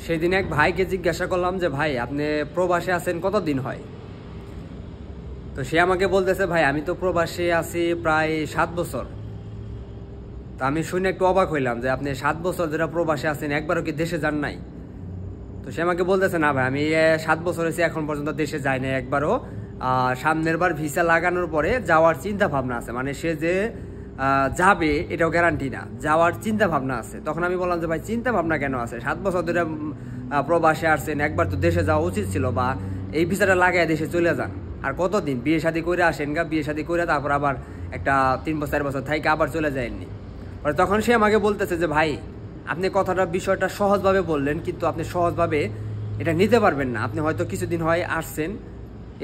সেদিন এক ভাইকে জিজ্ঞাসা করলাম যে ভাই আপনি প্রবাসে আছেন কতদিন হয়? তো সে আমাকে বলতেছে ভাই আমি তো প্রবাসে আছি প্রায় 7 বছর। তো আমি শুনে একটু অবাক হইলাম যে আপনি 7 বছর ধরে প্রবাসে আছেন, একবারও কি দেশে যান নাই? তো সে আমাকে বলতেছে না ভাই আমি 7 বছর হয়েছে এখন পর্যন্ত দেশে যাই নাই একবারও। সামনের বার ভিসা লাগানোর পরে যাওয়ার চিন্তা ভাবনা আছে, মানে সে যে যাবে এটাও গ্যারান্টি না, যাওয়ার চিন্তা ভাবনা আছে। তখন আমি বললাম যে ভাই চিন্তা ভাবনা কেন আছে? 7 বছর ধরে প্রবাসে আসছেন, একবার তো দেশে যাওয়া উচিত ছিল, বা এই ভিসাটা লাগাই দেশে চলে যান। আর কতদিন বিয়ে শাদী করে আসেন গা, বিয়ে শাদী করে তারপর আবার একটা 3 বছর 4 বছর থেকে আবার চলে যায়নি। তখন সে আমাকে বলতেছে যে ভাই আপনি কথাটা বিষয়টা সহজভাবে বললেন, কিন্তু আপনি সহজভাবে এটা নিতে পারবেন না। আপনি হয়তো কিছুদিন হয় আসছেন,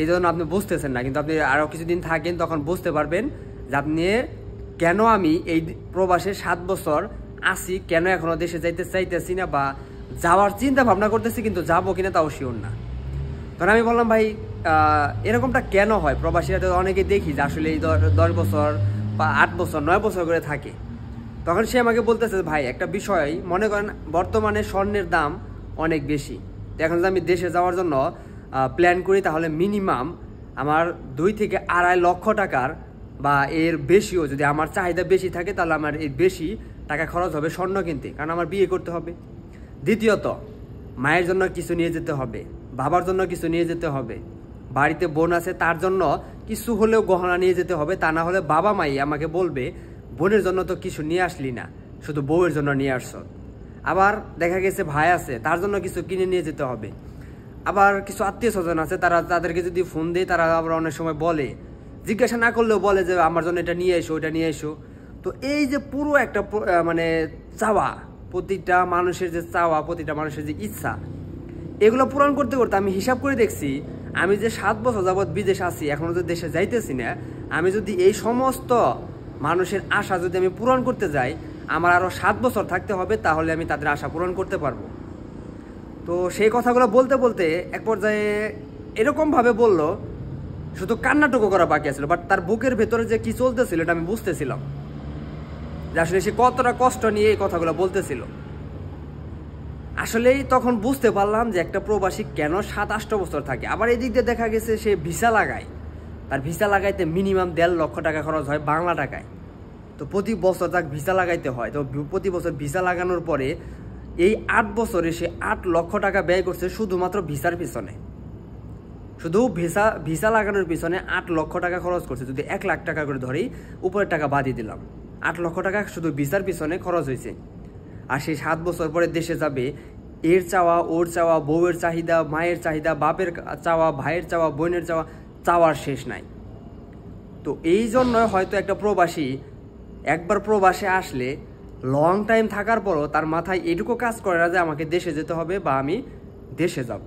এই জন্য আপনি বুঝতেছেন না, কিন্তু আপনি আরও কিছুদিন থাকেন তখন বুঝতে পারবেন যে আপনি কেন আমি এই প্রবাসে 7 বছর আসি, কেন এখনো দেশে যাইতে চাইতেছি না বা যাওয়ার চিন্তা ভাবনা করতেছি, কিন্তু যাবো কিনা তাও শিওর না। তখন আমি বললাম ভাই এরকমটা কেন হয়? প্রবাসীরা তো অনেকে দেখি যে আসলে এই 10 বছর বা 8 বছর 9 বছর করে থাকে। তখন সে আমাকে বলতেছে ভাই একটা বিষয় মনে করেন, বর্তমানে স্বর্ণের দাম অনেক বেশি। এখন যদি আমি দেশে যাওয়ার জন্য প্ল্যান করি তাহলে মিনিমাম আমার 2 থেকে 2.5 লক্ষ টাকার বা এর বেশিও, যদি আমার চাহিদা বেশি থাকে তাহলে আমার এর বেশি টাকা খরচ হবে স্বর্ণ কিনতে, কারণ আমার বিয়ে করতে হবে। দ্বিতীয়ত মায়ের জন্য কিছু নিয়ে যেতে হবে, বাবার জন্য কিছু নিয়ে যেতে হবে, বাড়িতে বোন আছে তার জন্য কিছু হলেও গহনা নিয়ে যেতে হবে। তা না হলে বাবা মাই আমাকে বলবে বোনের জন্য তো কিছু নিয়ে আসলি না, শুধু বউয়ের জন্য নিয়ে আসছ। আবার দেখা গেছে ভাই আছে, তার জন্য কিছু কিনে নিয়ে যেতে হবে। আবার কিছু আত্মীয় স্বজন আছে, তাদেরকে যদি ফোন দেয় তারা আবার অনেক সময় বলে, জিজ্ঞাসা না করলেও বলে যে আমার জন্য এটা নিয়ে এসো, ওটা নিয়ে এসো। তো এই যে পুরো একটা মানে চাওয়া, প্রতিটা মানুষের যে চাওয়া, প্রতিটা মানুষের যে ইচ্ছা, এগুলো পূরণ করতে করতে আমি হিসাব করে দেখছি আমি যে 7 বছর যাবৎ বিদেশে আছি, এখনো যদি দেশে যাইতেছি না, আমি যদি এই সমস্ত মানুষের আশা যদি আমি পূরণ করতে যাই, আমার আরও 7 বছর থাকতে হবে, তাহলে আমি তাদের আশা পূরণ করতে পারবো। তো সেই কথাগুলো বলতে বলতে এক পর্যায়ে এরকমভাবে বলল, শুধু কান্নাটুকু করা বাকি আছিল, বাট তার বুকের ভেতরে যে কি চলতেছিল এটা আমি বুঝতেছিলাম, যে আসলে সে কতটা কষ্ট নিয়ে এই কথাগুলো বলতেছিল। আসলেই তখন বুঝতে পারলাম যে একটা প্রবাসী কেন 7-8 বছর থাকে। আবার এদিক দিয়ে দেখা গেছে সে ভিসা লাগায়, তার ভিসা লাগাইতে মিনিমাম 1.5 লক্ষ টাকা খরচ হয় বাংলা টাকায়। তো প্রতি বছর তাকে ভিসা লাগাইতে হয়। তো প্রতি বছর ভিসা লাগানোর পরে এই 8 বছরে সে 8 লক্ষ টাকা ব্যয় করছে শুধুমাত্র ভিসার পিছনে। শুধু ভিসা লাগানোর পিছনে 8 লক্ষ টাকা খরচ করছে। যদি 1 লাখ টাকা করে ধরেই, উপরের টাকা বাদই দিলাম, 8 লক্ষ টাকা শুধু ভিসার পিছনে খরচ হয়েছে। আর সেই 7 বছর পরে দেশে যাবে, এর চাওয়া, ওর চাওয়া, বউয়ের চাহিদা, মায়ের চাহিদা, বাপের চাওয়া, ভাইয়ের চাওয়া, বোনের চাওয়া, চাওয়ার শেষ নাই। তো এই জন্যই হয়তো একটা প্রবাসী একবার প্রবাসে আসলে লং টাইম থাকার পরও তার মাথায় এটুকু কাজ করে না যে আমাকে দেশে যেতে হবে বা আমি দেশে যাব।